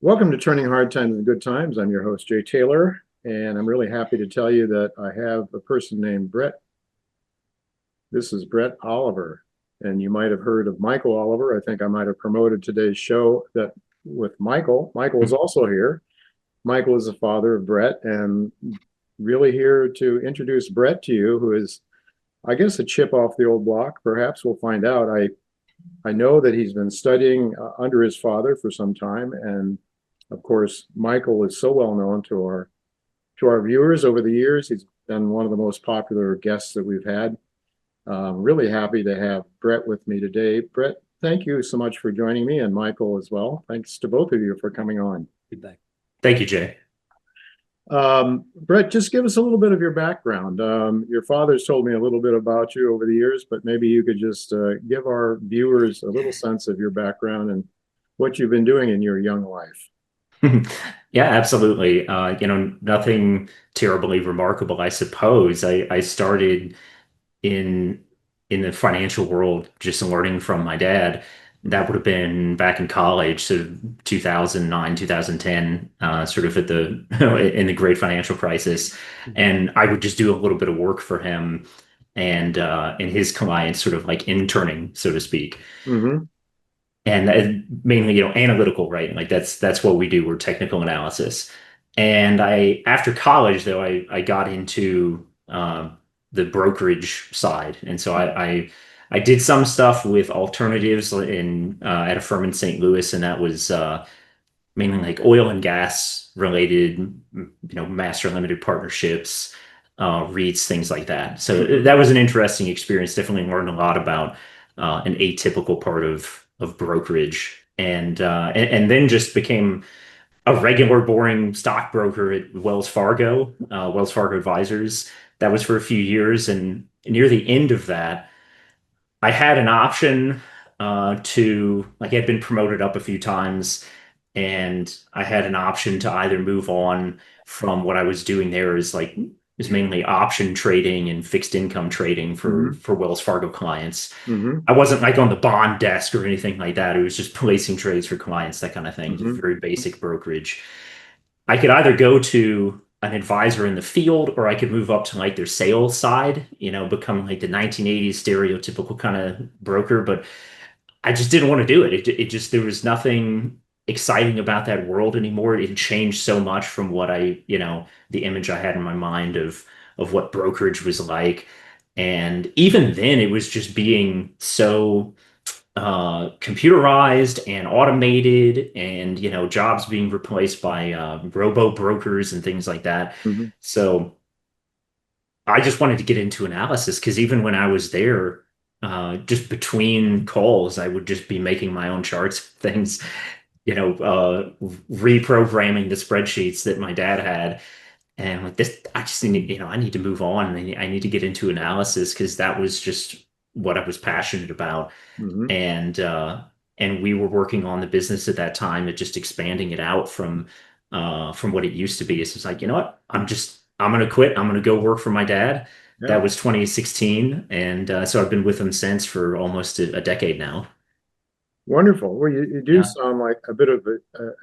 Welcome to Turning Hard Times into Good Times. I'm your host, Jay Taylor, and I'm really happy to tell you that I have a person named Bret. This is Bret Oliver, and you might have heard of Michael Oliver. I think I might have promoted today's show that with Michael. Michael is also here. Michael is the father of Bret, and really here to introduce Bret to you, who is, I guess, a chip off the old block. Perhaps we'll find out. I know that he's been studying under his father for some time, and of course, Michael is so well known to our viewers over the years. He's been one of the most popular guests that we've had. Really happy to have Bret with me today. Bret, thank you so much for joining me, and Michael as well. Thanks to both of you for coming on. Feedback. Thank you, Jay. Bret, just give us a little bit of your background. Your father's told me a little bit about you over the years, but maybe you could just give our viewers a little sense of your background and what you've been doing in your young life. Yeah, absolutely. Nothing terribly remarkable, I suppose. I started in in the financial world just learning from my dad. That would have been back in college, so 2009, 2010, sort of at the in the great financial crisis. And I would just do a little bit of work for him and his clients, sort of like interning, so to speak. Mm-hmm. And mainly, analytical, right? Like that's what we do. We're technical analysis. And after college, though, I got into the brokerage side, and so I did some stuff with alternatives in at a firm in St. Louis, and that was mainly like oil and gas related, master limited partnerships, REITs, things like that. So that was an interesting experience. Definitely learned a lot about an atypical part of brokerage, and then just became a regular boring stockbroker at Wells Fargo Advisors. That was for a few years, and near the end of that, I had an option to like I had been promoted up a few times, and I had an option to either move on from what I was doing there is mainly option trading and fixed income trading Mm-hmm. for Wells Fargo clients. Mm-hmm. I wasn't like on the bond desk or anything like that. It was just placing trades for clients, that kind of thing, just Mm-hmm. very basic brokerage. I could either go to an advisor in the field or I could move up to like their sales side, become like the 1980s stereotypical kind of broker. But I just didn't want to do it. It just, there was nothing exciting about that world anymore. It had changed so much from what the image I had in my mind of what brokerage was like. And even then, it was just being so computerized and automated, and jobs being replaced by robo brokers and things like that. Mm-hmm. So I just wanted to get into analysis because even when I was there, just between calls, I would just be making my own charts, things, reprogramming the spreadsheets that my dad had. And like this, I just need, I need to move on, and I need to get into analysis because that was just what I was passionate about. Mm-hmm. And and we were working on the business at that time and just expanding it out from what it used to be. So it's like, you know what? I'm gonna quit. I'm gonna go work for my dad. Yeah. That was 2016, and so I've been with him since for almost a decade now. Wonderful. Well, you do Yeah. sound like a bit of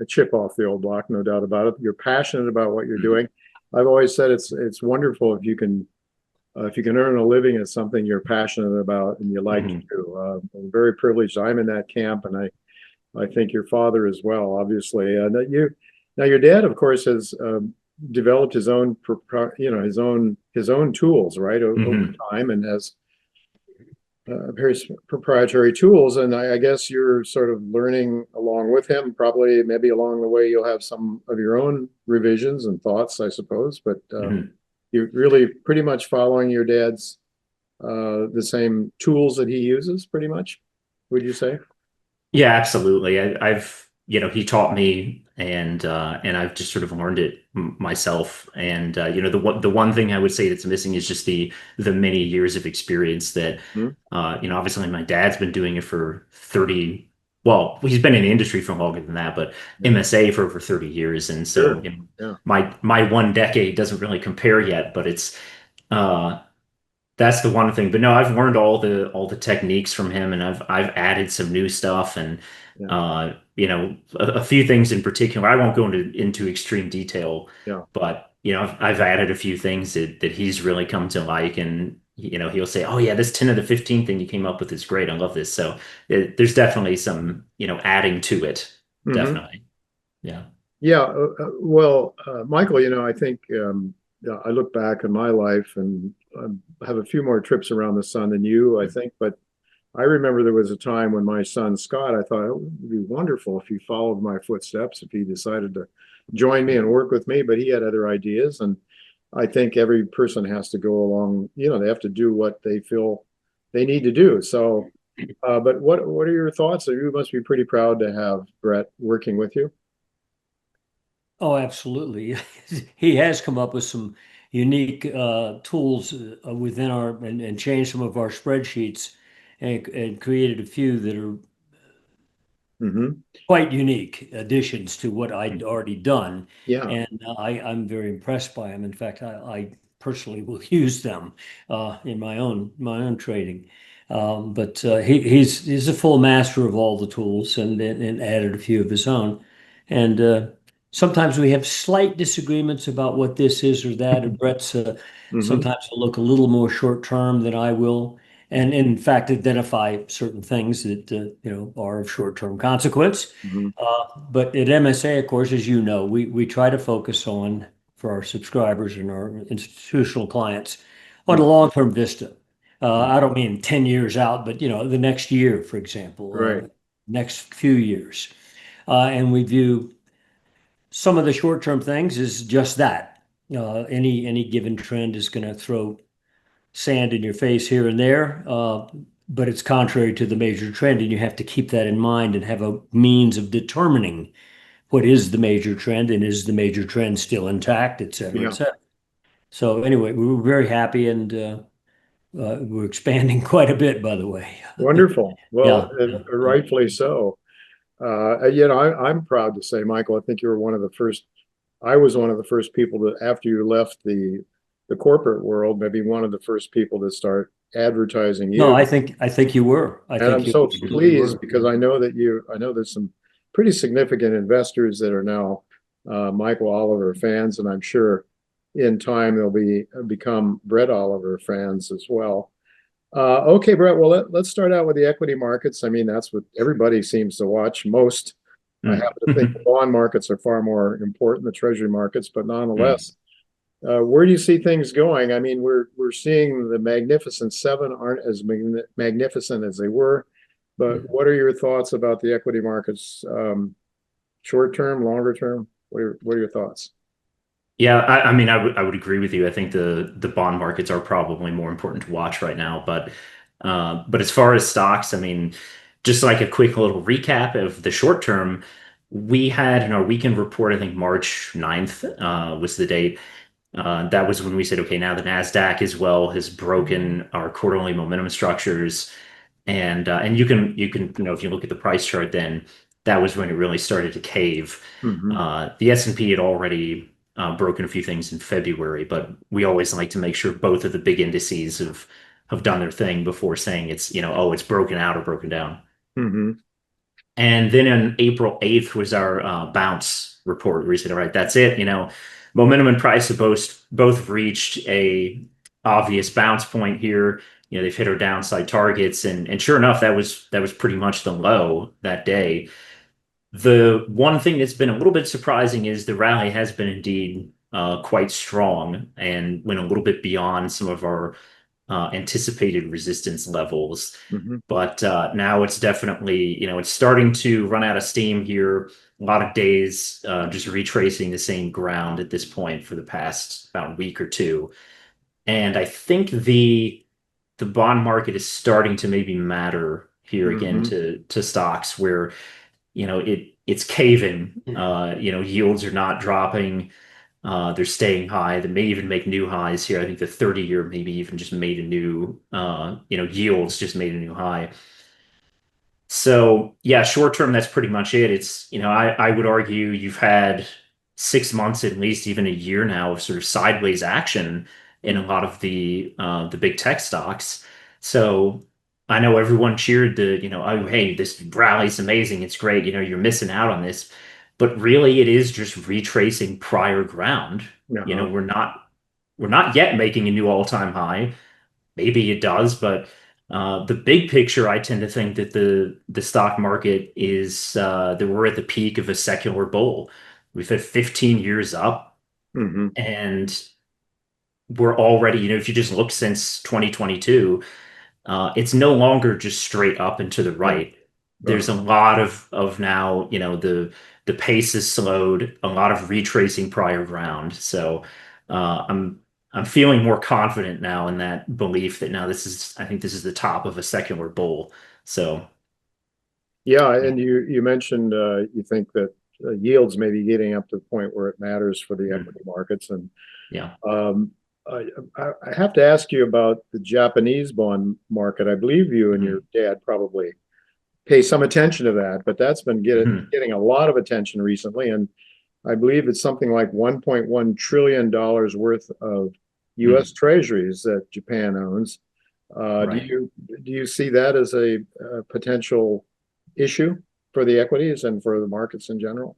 a chip off the old block, no doubt about it. You're passionate about what you're doing. I've always said it's wonderful if you can earn a living at something you're passionate about and you like to Mhm. do. I'm very privileged. I'm in that camp, and I think your father as well, obviously. Now your dad, of course, has developed his own, his own tools, right, over Mhm. time, and has various proprietary tools. And I guess you're sort of learning along with him. Probably, maybe along the way, you'll have some of your own revisions and thoughts, I suppose. But Mhm. you're really pretty much following your dad's the same tools that he uses, pretty much. Would you say? Yeah, absolutely. I've, he taught me, and I've just sort of learned it myself. And the one thing I would say that's missing is just the many years of experience that, Hmm. obviously my dad's been doing it for 30. Well, he's been in the industry for longer than that, but Yeah. MSA for over 30 years. And so, Sure. Yeah. my one decade doesn't really compare yet, but uh That's the one thing. But no, I've learned all the techniques from him, and I've added some new stuff, and Yeah, a few things in particular. I won't go into extreme detail, yeah. but I've added a few things that he's really come to like, and he'll say, "Oh yeah, this 10 of the 15 thing you came up with is great. I love this." So there's definitely some adding to it. Hmm. Definitely, yeah. Yeah, well, Michael, I think yeah, I look back in my life and I have a few more trips around the sun than you, I think. But I remember there was a time when my son Scott, I thought it would be wonderful if he followed my footsteps, if he decided to join me and work with me. But he had other ideas, and I think every person has to go along. They have to do what they feel they need to do. So, but what are your thoughts? You must be pretty proud to have Bret working with you. Oh, absolutely. He has come up with some unique tools within and changed some of our spreadsheets and created a few that are Hmm. quite unique additions to what I'd already done. Yeah. And I'm very impressed by them. In fact, I personally will use them in my own trading. But he's a full master of all the tools and added a few of his own. And sometimes we have slight disagreements about what this is or that. And Brett's Hmm. sometimes will look a little more short term than I will and in fact identify certain things that are of short-term consequence. Hmm. But at MSA, of course, as you know, we try to focus on for our subscribers and our institutional clients on a long-term vista. I don't mean 10 years out, but the next year, for example, Right. next few years. And we view some of the short-term things as just that. Any given trend is going to throw sand in your face here and there, but it's contrary to the major trend, and you have to keep that in mind and have a means of determining what is the major trend and is the major trend still intact, et cetera, et Yeah. cetera. So anyway, we were very happy and we're expanding quite a bit, by the way. Wonderful. Well, Yeah, and yeah, yeah. rightfully so. I'm proud to say, Michael, I think you were one of the first. I was one of the first people to, after you left the corporate world, maybe one of the first people to start advertising No, you. I think you were. I And think I'm you so absolutely pleased were. because I know there's some pretty significant investors that are now Michael Oliver fans, and I'm sure in time they'll become Brett Oliver fans as well. Okay, Brett, well, let's start out with the equity markets. I mean, that's what everybody seems to watch most. I Mm. happen to think the bond markets are far more important, the treasury markets, but Mm. nonetheless, where do you see things going? I mean, we're seeing the Magnificent Seven aren't as magnificent as they were, but what are your thoughts about the equity markets, short term, longer term? What are your thoughts? Yeah, I mean, I would agree with you. I think the bond markets are probably more important to watch right now. But as far as stocks, I mean, just like a quick little recap of the short term, we had in our weekend report, I think March 9th was the date. That was when we said, okay, now the Nasdaq as well has broken our quarterly momentum structures, and you can if you look at the price chart, then that was when it really started to cave. Hmm. The S&P had already broken a few things in February, but we always like to make sure both of the big indices have done their thing before saying it's oh, it's broken out or broken down. Hmm. And then on April 8th was our bounce report. We said, all right, that's it. Momentum and price have both reached a obvious bounce point here. They've hit our downside targets, and sure enough, that was pretty much the low that day. The one thing that's been a little bit surprising is the rally has been indeed quite strong and went a little bit beyond some of our anticipated resistance levels. Hmm. But now it's definitely, it's starting to run out of steam here. A lot of days just retracing the same ground at this point for the past about week or two. And I think the bond market is starting to maybe matter here again Hmm. to stocks where it's caving. Yields are not dropping. They're staying high. They may even make new highs here. I think the 30-year maybe even just made a new, yields just made a new high. So yeah, short term, that's pretty much it. It's, I would argue you've had 6 months, at least even a year now of sort of sideways action. in a lot of the big tech stocks. So I know everyone cheered oh, hey, this rally's amazing. It's great. You're missing out on this. But really it is just retracing prior ground. Uh-huh. We're not yet making a new all-time high. Maybe it does, but the big picture, I tend to think that the stock market is that we're at the peak of a secular bull. We've had 15 years up, Hmm. and we're already, if you just look since 2022, it's no longer just straight up and to the Yeah. right. There's a Uh-huh. lot of now, the pace is slowed, a lot of retracing prior ground. So I'm feeling more confident now in that belief that now I think this is the top of a secular bull. So Yeah, yeah. and you mentioned you think that yields may be getting up to the point where it matters for the Mm, equity markets, and yeah. um, I have to ask you about the Japanese bond market. I believe you and your Mhm. dad probably pay some attention to that, but that's been Mhm. getting a lot of attention recently, and I believe it's something like $1.1 trillion worth of U.S. Mm, treasuries that Japan owns. Do right. you see that as a potential issue for the equities and for the markets in general?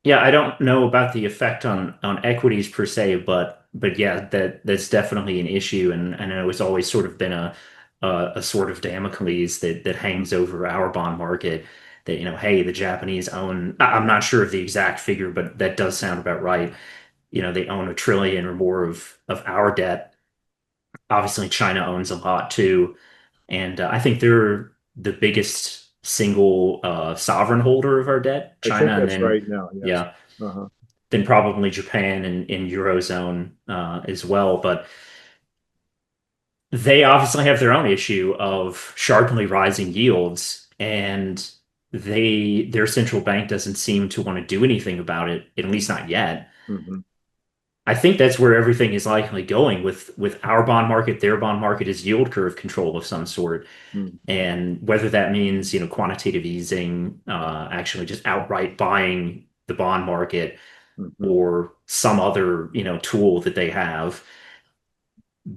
Yeah, I don't know about the effect on equities per se, but yeah, that's definitely an issue, and I know it's always sort of been a sort of Damocles that hangs over our bond market. That hey, the Japanese own. I'm not sure of the exact figure, but that does sound about right. They own 1 trillion or more of our debt. Obviously, China owns a lot too, and I think they're the biggest single sovereign holder of our debt, I think China, and that's then right now, yes. yeah, Uh-huh. then probably Japan and in Eurozone as well. But they obviously have their own issue of sharply rising yields, and their central bank doesn't seem to want to do anything about it, at least not yet. Hmm. I think that's where everything is likely going with our bond market. Their bond market is yield curve control of some sort. Hmm. And whether that means, quantitative easing, actually just outright buying the bond market Hmm. or some other, tool that they have,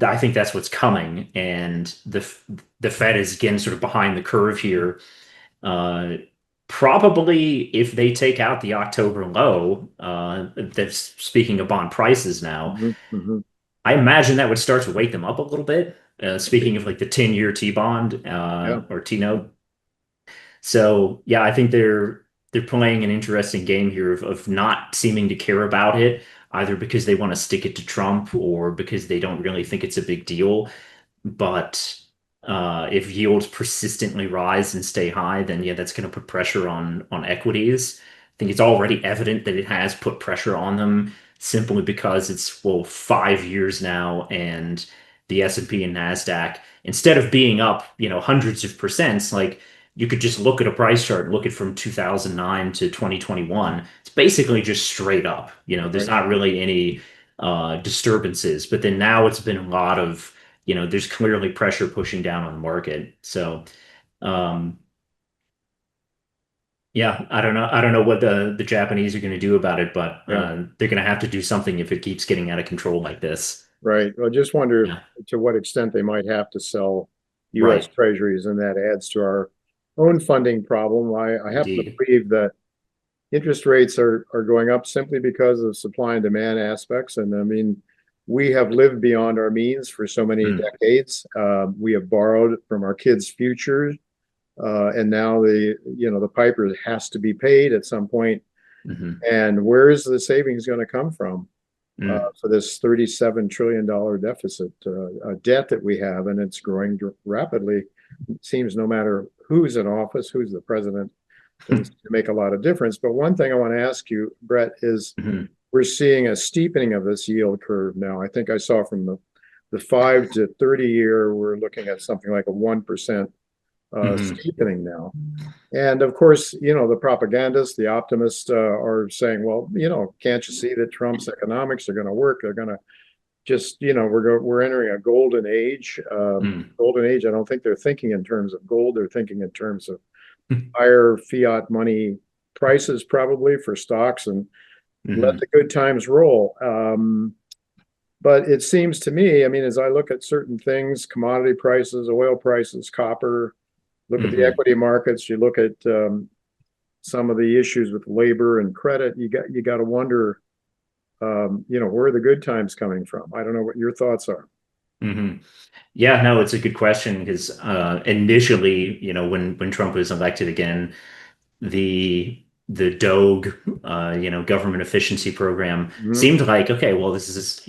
I think that's what's coming. And the Fed is again sort of behind the curve here. Uh, Probably if they take out the October low, that's speaking of bond prices now, Hmm. Hmm. I imagine that would start to wake them up a little bit. Speaking of like the 10-year T bond Yeah. or T note. So yeah, I think they're playing an interesting game here of not seeming to care about it, either because they want to stick it to Trump or because they don't really think it's a big deal. But if yields persistently rise and stay high, then yeah, that's going to put pressure on equities. I think it's already evident that it has put pressure on them simply because it's, well, 5 years now, and the S&P and Nasdaq, instead of being up, hundreds of percents, like you could just look at a price chart, look at from 2009 to 2021. It's basically just straight up. There's Right. not really any disturbances. But then now it's been a lot of, there's clearly pressure pushing down on the market. So, um, yeah, I don't know. I don't know what the Japanese are going to do about it, but Yeah. they're going to have to do something if it keeps getting out of control like this. Right. Well, just wonder Yeah, to what extent they might have to sell U.S. right. treasuries, and that adds to our own funding problem. I happen to Indeed. believe that interest rates are going up simply because of supply and demand aspects. And I mean, we have lived beyond our means for so many Mm, decades. We have borrowed from our kids' futures, and now the piper has to be paid at some point. hmm And where is the savings going to come from mm, for this $37 trillion deficit debt that we have, and it's growing rapidly? It seems no matter who's in office, who's the president, doesn't seem to make a lot of difference. But one thing I want to ask you, Bret, is hmm we're seeing a steepening of this yield curve now. I think I saw from the 5 to 30 year, we're looking at something like a 1% hmm steepening now. And of course, the propagandists, the optimists are saying, well, can't you see that Trump's economics are going to work? They're going to just, we're entering a golden age. mm, Golden age. I don't think they're thinking in terms of gold. They're thinking in terms of higher fiat money prices, probably for stocks, and let hmm the good times roll. But it seems to me, I mean, as I look at certain things, commodity prices, oil prices, copper, look at the Mhm. equity markets, you look at some of the issues with labor and credit, you got to wonder, where are the good times coming from? I don't know what your thoughts are. Mhm. Yeah, no, it's a good question because initially, when Trump was elected again, the DOGE, government efficiency program Mhm. seemed like, okay, well, this is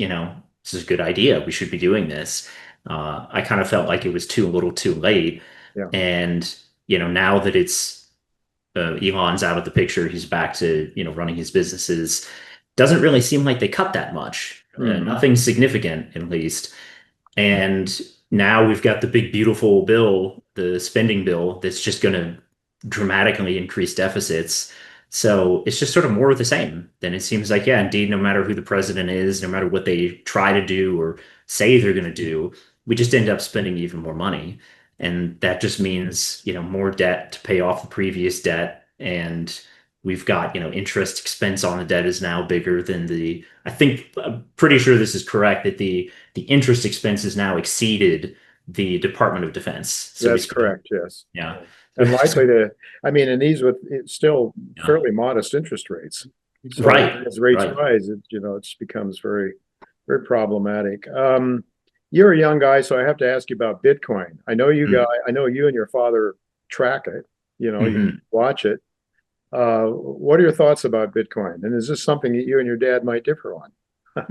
a good idea. We should be doing this. I kind of felt like it was too little, too late, Yeah, and now that it's Elon's out of the picture, he's back to running his businesses. Doesn't really seem like they cut that much. hmm, Nothing significant, at least. And now we've got the big, beautiful bill, the spending bill, that's just going to dramatically increase deficits. So it's just sort of more of the same. Then it seems like, yeah, indeed, no matter who the president is, no matter what they try to do or say they're going to do, we just end up spending even more money. And that just means, more debt to pay off the previous debt. And we've got, interest expense on the debt is now bigger than I'm pretty sure this is correct, that the interest expenses now exceeded the Department of Defense. So we that's spent, correct. Yes. yeah. And likely to, I mean, and these with it's still Yeah. fairly modest interest rates. So Right, as rates right. rise, it becomes very, very problematic. You're a young guy, so I have to ask you about Bitcoin. I know you and your father track it, you Mm-hmm. watch it. What are your thoughts about Bitcoin? And is this something that you and your dad might differ on?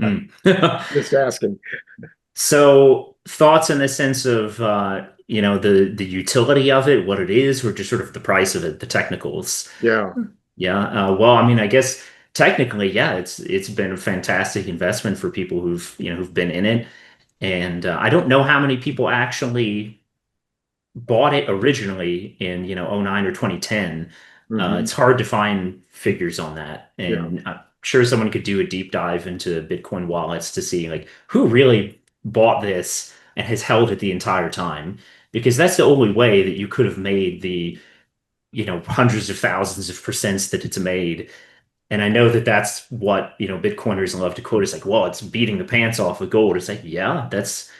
Mm. Just asking. So thoughts in the sense of the utility of it, what it is, or just sort of the price of it, the technicals. Yeah. Yeah. Well, I mean, I guess technically, yeah, it's been a fantastic investment for people who've been in it. And I don't know how many people actually bought it originally in '09 or 2010. Hmm. It's hard to find figures on that, Yeah. and I'm sure someone could do a deep dive into Bitcoin wallets to see like who really bought this and has held it the entire time, because that's the only way that you could have made the hundreds of thousands of percents that it's made. And I know that that's what, Bitcoiners love to quote. It's like, well, it's beating the pants off of gold. It's like, yeah, that's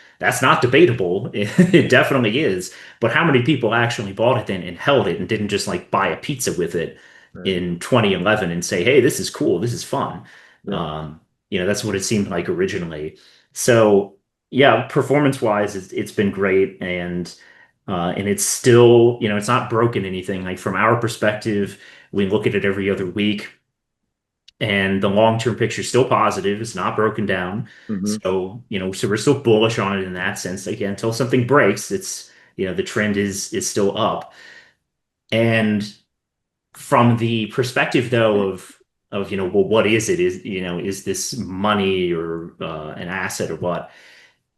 not debatable. It definitely is. But how many people actually bought it then and held it and didn't just like buy a pizza with it Right. in 2011 and say, hey, this is cool, this is fun. Yeah. Um, that's what it seemed like originally. So yeah, performance wise, it's been great, and it's still, it's not broken anything. Like from our perspective, we look at it every other week and the long-term picture is still positive. It's not broken down. Hmm. So, so we're still bullish on it in that sense. Again, until something breaks, the trend is still up. And from the perspective though of, well, what is it? Is this money or an asset or what?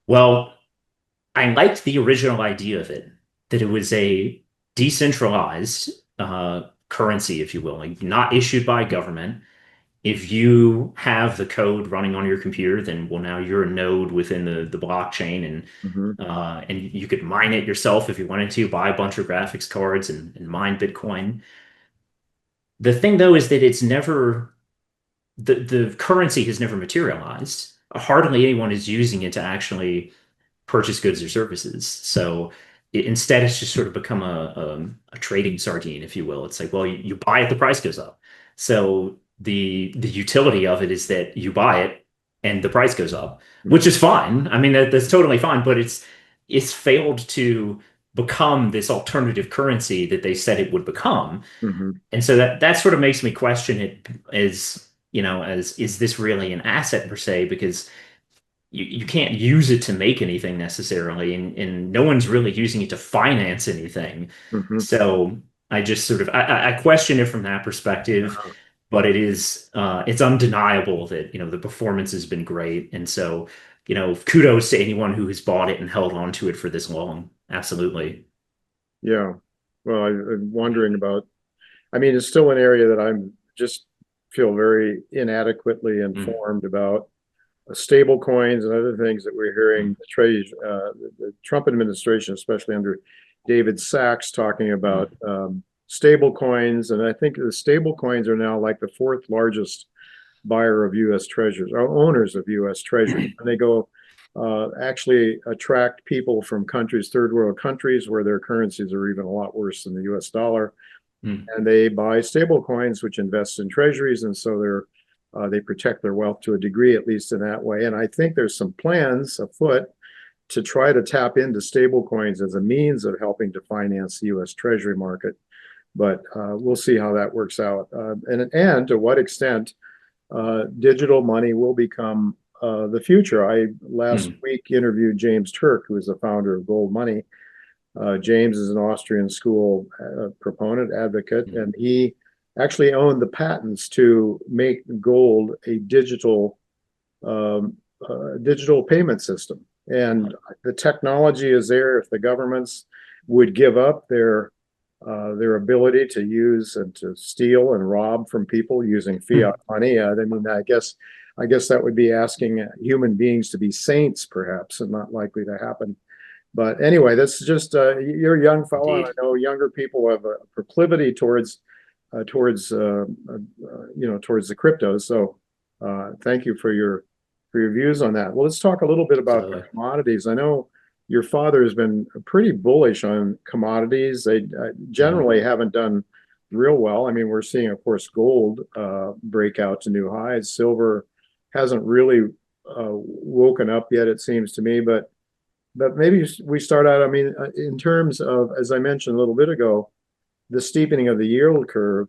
Well, I liked the original idea of it, that it was a decentralized currency, if you will, like not issued by government. If you have the code running on your computer, then well, now you're a node within the blockchain, Hmm. and you could mine it yourself if you wanted to, buy a bunch of graphics cards and mine Bitcoin. The thing though is that it's never the currency has never materialized. Hardly anyone is using it to actually purchase goods or services. So instead, it's just sort of become a trading sardine, if you will. It's like, well, you buy it, the price goes up. So the utility of it is that you buy it and the price goes up, which Hmm. is fine. I mean, that's totally fine, but it's failed to become this alternative currency that they said it would become. Hmm. And so that sort of makes me question it as, as is this really an asset per se? Because you can't use it to make anything necessarily, and no one's really using it to finance anything. Hmm. So I just sort of I question it from that perspective, but it's undeniable that the performance has been great, and so kudos to anyone who has bought it and held on to it for this long. Absolutely. Yeah. Well, I'm wondering about, I mean, it's still an area that I'm just feel very inadequately Mm, informed about. Stable coins and other things that we're hearing mm, the Trump administration, especially under David Sachs, talking about mm, stable coins. And I think the stable coins are now like the fourth largest buyer of U.S. Treasuries, or owners of U.S. Treasuries. And they go actually attract people from countries, third world countries, where their currencies are even a lot worse than the U.S. dollar. And they buy stable coins, which invest in treasuries. And so they protect their wealth to a degree, at least in that way. And I think there's some plans afoot to try to tap into stable coins as a means of helping to finance the U.S. Treasury market. But we'll see how that works out. And to what extent digital money will become the future. I last week interviewed James Turk, who is the founder of Gold Money. James is an Austrian school proponent, advocate, and he actually owned the patents to make gold a digital payment system. And the technology is there. If the governments would give up their ability to use and to steal and rob from people using fiat money, I mean, I guess that would be asking human beings to be saints, perhaps, and not likely to happen. But anyway, that's just you're a young fellow, and I know younger people have a proclivity towards the cryptos. So thank you for your views on that. Well, let's talk a little bit about commodities. I know your father has been pretty bullish on commodities. They generally haven't done real well. I mean, we're seeing, of course, gold break out to new highs. Silver hasn't really woken up yet, it seems to me. But maybe we start out, I mean, in terms of, as I mentioned a little bit ago, the steepening of the yield curve,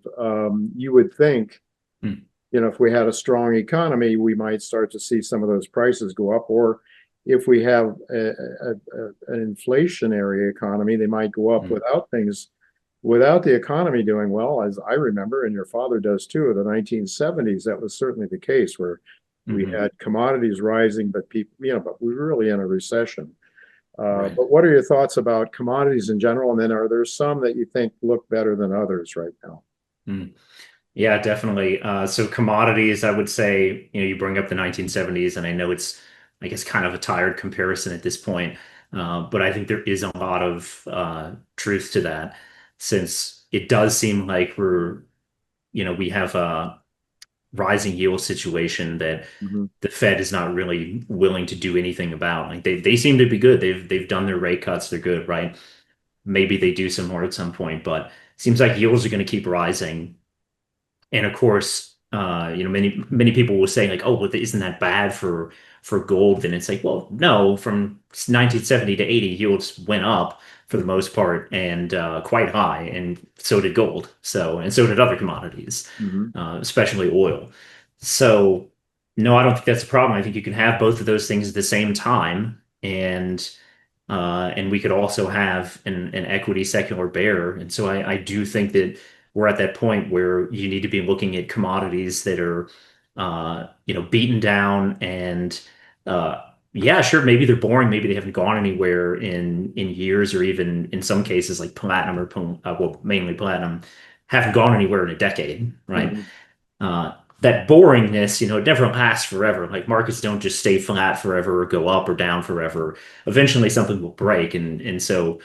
you would think, if we had a strong economy, we might start to see some of those prices go up. Or if we have an inflationary economy, they might go up without the economy doing well, as I remember, and your father does too, the 1970s. That was certainly the case, where we had commodities rising, but but we were really in a recession. But what are your thoughts about commodities in general? And then are there some that you think look better than others right now? Yeah, definitely. So commodities, I would say, you bring up the 1970s, and I know it's, I guess, kind of a tired comparison at this point. But I think there is a lot of truth to that, since it does seem like we have a rising yield situation that the Fed is not really willing to do anything about. Like they seem to be good. They've done their rate cuts. They're good, right? Maybe they do some more at some point, but it seems like yields are going to keep rising. And of course, many people will say, like, oh, well, isn't that bad for gold? Then it's like, well, no, from 1970 to 80, yields went up for the most part, and quite high, and so did gold. And so did other commodities, especially oil. So no, I don't think that's a problem. I think you can have both of those things at the same time, and we could also have an equity secular bear. And so I do think that we're at that point where you need to be looking at commodities that are, beaten down, and yeah, sure, maybe they're boring, maybe they haven't gone anywhere in years, or even in some cases like platinum, or mainly platinum, haven't gone anywhere in a decade, right? That boringness, it never lasts forever. Like, markets don't just stay flat forever or go up or down forever. Eventually something will break, and so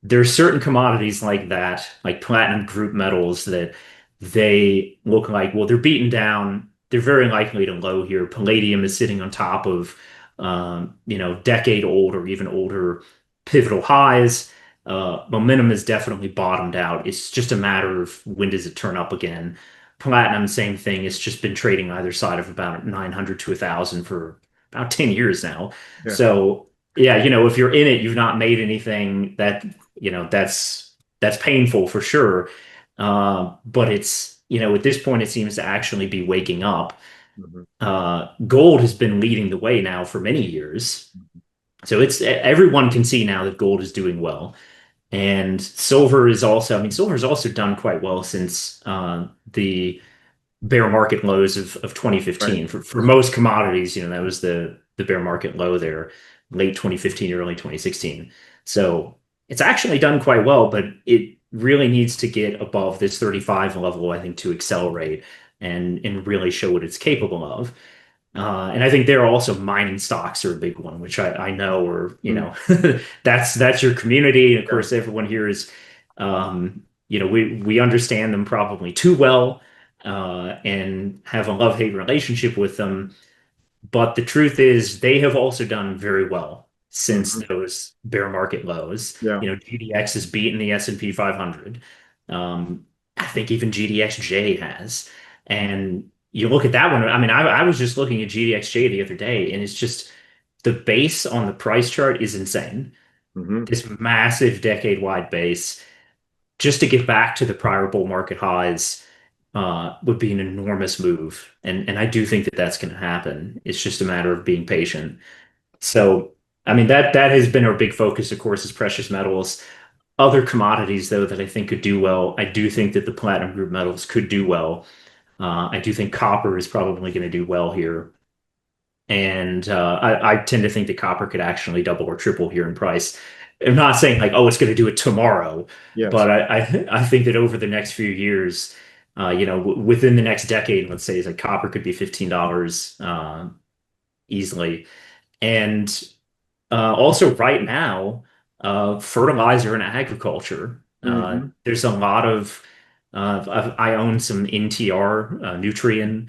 there's certain commodities like that, like platinum group metals, that they look like, well, they're beaten down. They're very likely to low here. Palladium is sitting on top of, decade old or even older pivotal highs. Momentum is definitely bottomed out. It's just a matter of when does it turn up again. Platinum, same thing. It's just been trading either side of about 900 to 1,000 for about 10 years now. Yeah. So yeah, if you're in it, you've not made anything that's painful for sure. But it's, at this point, it seems to actually be waking up. Gold has been leading the way now for many years. So everyone can see now that gold is doing well. And silver is also done quite well since the bear market lows of 2015. Right. For most commodities, that was the bear market low there, late 2015, early 2016. So it's actually done quite well, but it really needs to get above this 35 level, I think, to accelerate and really show what it's capable of. And I think there are also mining stocks are a big one, which I know are, that's your community. And of course, everyone here is, we understand them probably too well. and have a love-hate relationship with them. But the truth is, they have also done very well since Mhm. those bear market lows. Yeah. GDX has beaten the S&P 500. I think even GDXJ has. And you look at that one. I mean, I was just looking at GDXJ the other day, and it's just the base on the price chart is insane. Hmm. This massive decade-wide base, just to get back to the prior bull market highs, would be an enormous move. And I do think that that's going to happen. It's just a matter of being patient. So, I mean, that has been our big focus, of course, is precious metals. Other commodities, though, that I think could do well. I do think that the platinum group metals could do well. I do think copper is probably going to do well here. And I tend to think that copper could actually double or triple here in price. I'm not saying like, oh, it's going to do it tomorrow, Yes. but I think that over the next few years, within the next decade, let's say, is like copper could be $15 easily. And also, right now, fertilizer and agriculture. Hmm. There's a lot of I own some NTR, Nutrien,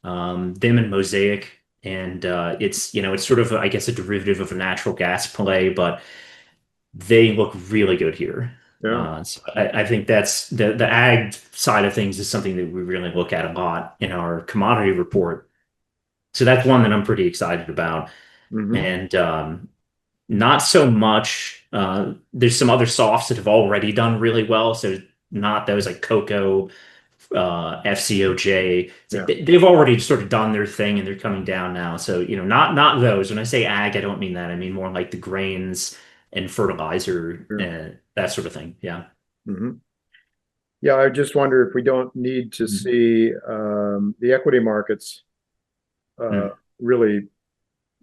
them and Mosaic, and it's sort of I guess a derivative of a natural gas play, but they look really good here. Yeah. So I think that's the ag side of things is something that we really look at a lot in our commodity report. So that's one that I'm pretty excited about, Hmm. and not so much. There's some other softs that have already done really well. So not those like cocoa, FCOJ. It's like Yeah. they've already sort of done their thing and they're coming down now. So, not those. When I say ag, I don't mean that. I mean more like the grains and fertilizer Sure. and that sort of thing. Yeah. Hmm. Yeah. I just wonder if we don't need to Mhm. see the equity markets uh, Mm. really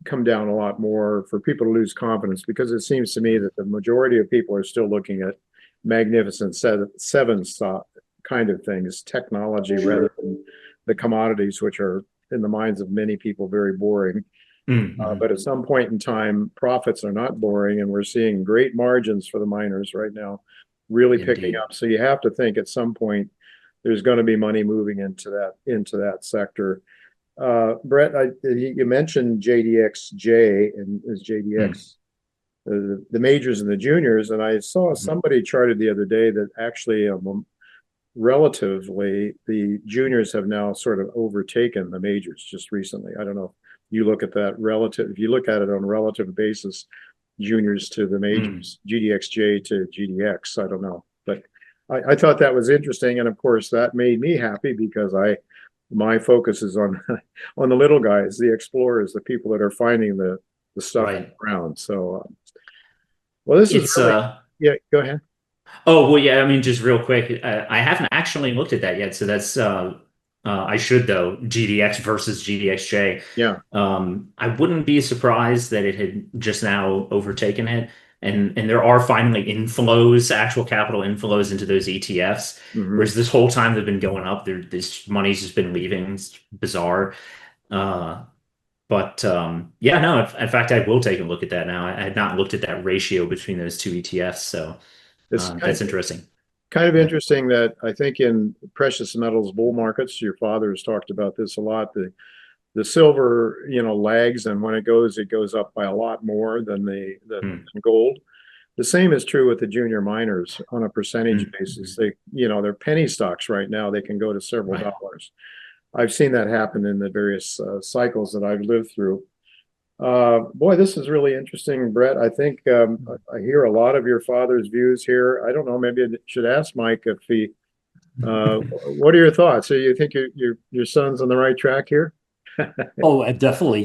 come down a lot more for people to lose confidence, because it seems to me that the majority of people are still looking at magnificent seven stock kind of things, technology, rather Sure. than the commodities, which are in the minds of many people very boring. Mm-hmm. But at some point in time, profits are not boring, and we're seeing great margins for the miners right now, really picking Indeed. up. So you have to think at some point there's going to be money moving into that sector. Bret, you mentioned JDXJ and is Mm. JDX the majors and the juniors, and I saw Mhm. somebody charted the other day that actually relatively the juniors have now sort of overtaken the majors just recently. I don't know if you look at that relative, if you look at it on a relative basis, juniors to the Mm. majors, GDXJ to GDX, I don't know, but I thought that was interesting, and of course that made me happy because my focus is on on the little guys, the explorers, the people that are finding the stuff on Right. the ground. So, well, this is It's really, yeah. Go ahead. Oh, well, yeah, I mean, just real quick, I haven't actually looked at that yet. So that's, I should though, GDX versus GDXJ. Yeah. I wouldn't be surprised that it had just now overtaken it. And there are finally inflows, actual capital inflows into those ETFs. Hmm. Whereas this whole time they've been going up, this money's just been leaving. It's bizarre. Uh, but yeah, no, in fact, I will take a look at that now. I had not looked at that ratio between those two ETFs. So It's that's interesting. kind of Yeah. interesting that I think in precious metals bull markets, your father has talked about this a lot. The silver, lags, and when it goes up by a lot more than Mm, than gold. The same is true with the junior miners on a percentage mm, basis. mhm. They're penny stocks right now. They can go to several Right. dollars. I've seen that happen in the various cycles that I've lived through. Boy, this is really interesting, Bret. I think I hear a lot of your father's views here. I don't know. Maybe I should ask Mike if he. What are your thoughts? So you think your son's on the right track here? Oh, definitely.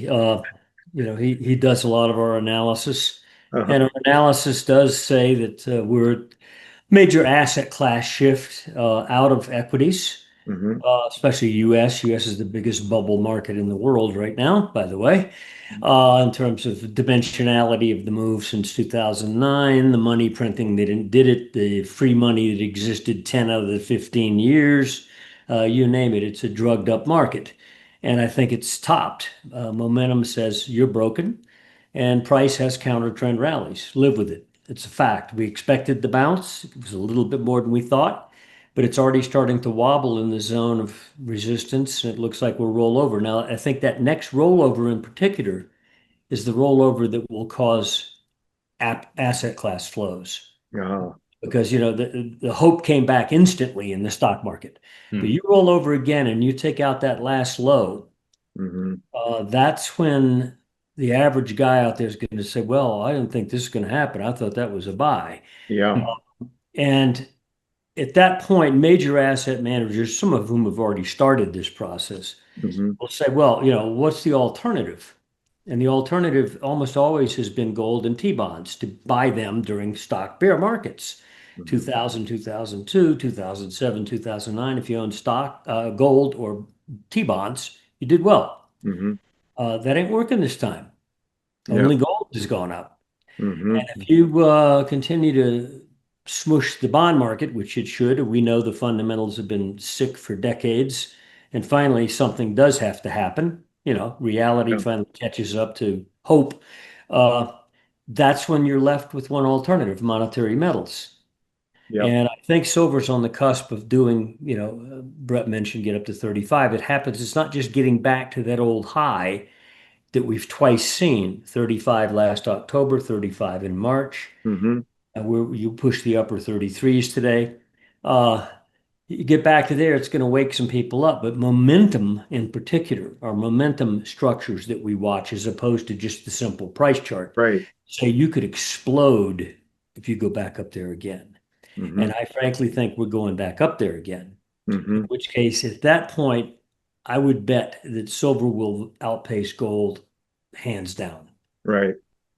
He does a lot of our analysis, Uh-huh. and our analysis does say that we're major asset class shift out of equities, Hmm. especially US. US is the biggest bubble market in the world right now, by the way, in terms of dimensionality of the move since 2009, the money printing that did it, the free money that existed 10 out of the 15 years, you name it, it's a drugged up market. And I think it's topped. Momentum says you're broken, and price has counter trend rallies. Live with it. It's a fact. We expected the bounce. It was a little bit more than we thought. but it's already starting to wobble in the zone of resistance. And it looks like we'll roll over. Now, I think that next rollover in particular is the rollover that will cause asset class flows. Yeah. Because, the hope came back instantly in the stock market. But Hmm. you roll over again and you take out that last low, Hmm. that's when the average guy out there is going to say, well, I didn't think this is going to happen. I thought that was a buy. Yeah. And at that point, major asset managers, some of whom have already started this process, Hmm. will say, well, what's the alternative? And the alternative almost always has been gold and T-bonds to buy them during stock bear markets. Hmm. 2000, 2002, 2007, 2009. If you own stock, gold or T-bonds, you did well. Hmm. That ain't working this time. Yeah. Only gold has gone up. Hmm. And if you continue to smush the bond market, which it should, we know the fundamentals have been sick for decades, and finally something does have to happen. Reality Yeah. finally catches up to hope. Uh, that's when you're left with one alternative, monetary metals. Yeah. And I think silver's on the cusp of doing, Bret mentioned get up to 35. It happens, it's not just getting back to that old high that we've twice seen, 35 last October, 35 in March. Hmm. You push the upper 33s today. Uh, you get back to there, it's going to wake some people up. But momentum in particular, are momentum structures that we watch as opposed to just the simple price chart. Right. So you could explode if you go back up there again. Hmm. And I frankly think we're going back up there again. In Hmm. which case, at that point, I would bet that silver will outpace gold hands down. Right.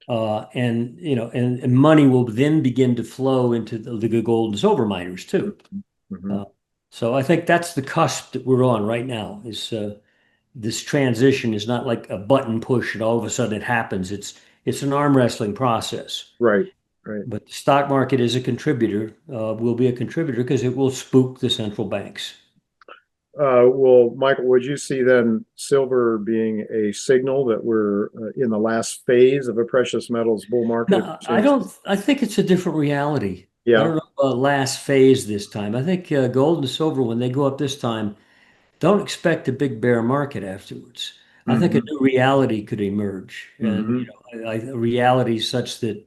And money will then begin to flow into the gold and silver miners too. Hmm. Uh, so I think that's the cusp that we're on right now. Is this transition is not like a button push and all of a sudden it happens. It's an arm wrestling process. Right. Right. But the stock market is a contributor, will be a contributor because it will spook the central banks. Well, Michael, would you see then silver being a signal that we're in the last phase of a precious metals bull market? No, I don't. I think it's a different reality. I Yeah. don't know about last phase this time. I think gold and silver, when they go up this time, don't expect a big bear market afterwards. I think a Hmm. new reality could emerge, and Hmm. a reality such that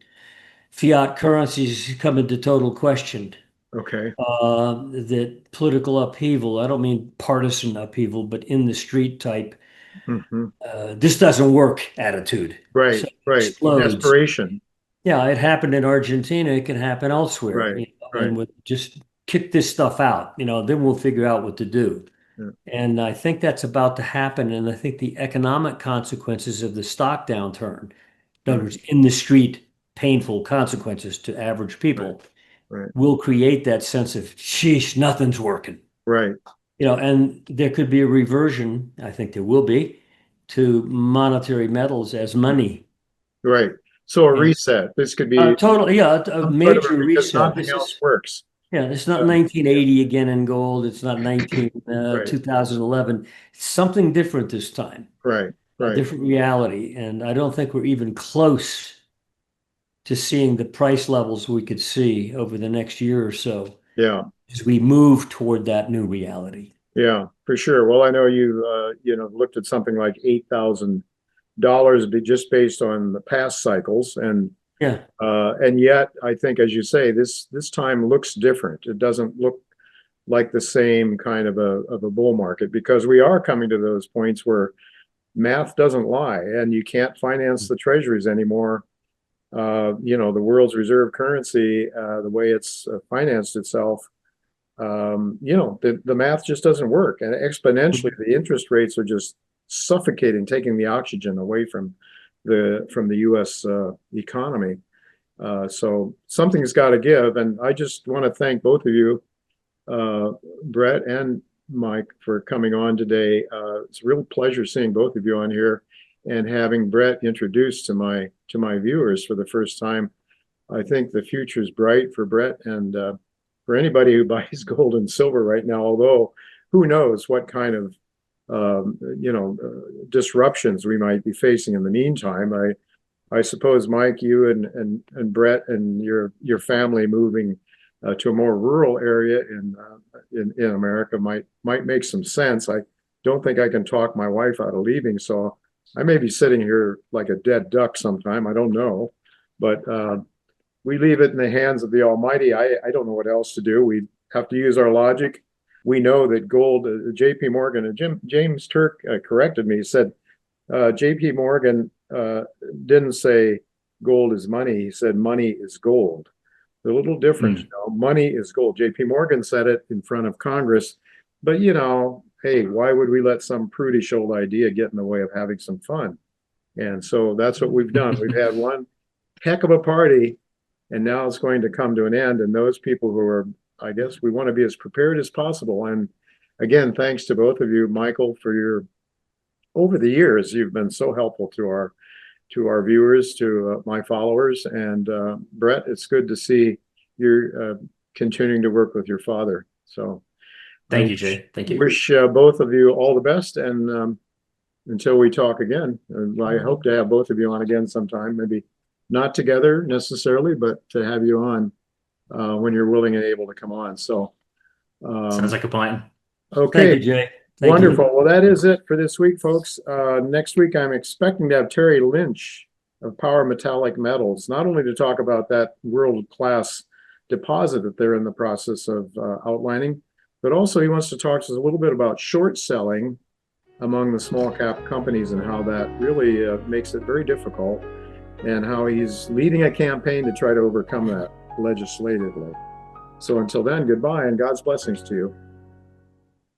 fiat currencies come into total question. Okay. That political upheaval, I don't mean partisan upheaval, but in the street type, Hmm. this doesn't work attitude. Right. So it Right. explodes. Desperation. Yeah, it happened in Argentina. It can happen elsewhere. Right. And Right. with just kick this stuff out, then we'll figure out what to do. Yeah. And I think that's about to happen. And I think the economic consequences of the stock downturn, in other Right. words, in the street, painful consequences to average Right. people, Right. will create that sense of, sheesh, nothing's working. Right. And there could be a reversion, I think there will be, to monetary metals as money. Right. So a And reset. This could be totally, yeah, a some sort of major because reset. nothing This else is, works. yeah, it's not Um, 1980 again in gold. It's not right. 2011. It's something different this time, Right. a Right. different reality. And I don't think we're even close to seeing the price levels we could see over the next year or so Yeah. as we move toward that new reality. Yeah. For sure. Well, I know you looked at something like $8,000 just based on the past cycles, Yeah. and yet I think, as you say, this time looks different. It doesn't look like the same kind of a bull market because we are coming to those points where math doesn't lie, and you can't finance the treasuries anymore. The world's reserve currency, the way it's financed itself, the math just doesn't work. And exponentially, the interest rates are just suffocating, taking the oxygen away from the U.S. Economy. So something's got to give. And I just want to thank both of you, Bret and Mike, for coming on today. It's a real pleasure seeing both of you on here and having Bret introduced to my viewers for the first time. I think the future is bright for Bret and for anybody who buys gold and silver right now. Although who knows what kind of disruptions we might be facing in the meantime. I suppose, Mike, you and Bret and your family moving to a more rural area in America might make some sense. I don't think I can talk my wife out of leaving, so I may be sitting here like a dead duck sometime. I don't know, but we leave it in the hands of the Almighty. I don't know what else to do. We have to use our logic. We know that gold. J.P. Morgan and James Turk corrected me. He said J.P. Morgan didn't say gold is money. He said money is gold. A little different. You know, money is gold. J.P. Morgan said it in front of Congress, but hey, why would we let some prudish old idea get in the way of having some fun? And so that's what we've done. We've had one heck of a party, and now it's going to come to an end. And those people who are, I guess, we want to be as prepared as possible. And again, thanks to both of you, Michael, for your, over the years, you've been so helpful to our viewers, to my followers. And Bret, it's good to see you're continuing to work with your father. So thank you, Jay. Thank you. Wish both of you all the best. And until we talk again, I hope to have both of you on again sometime, maybe not together necessarily, but to have you on when you're willing and able to come on. So sounds like a plan. Okay. Thank you, Jay. Thank Wonderful. you. Well, that is it for this week, folks. Next week, I'm expecting to have Terry Lynch of Power Metallic Metals, not only to talk about that world-class deposit that they're in the process of outlining, but also he wants to talk to us a little bit about short selling among the small cap companies and how that really makes it very difficult, and how he's leading a campaign to try to overcome that legislatively. So until then, goodbye and God's blessings to you.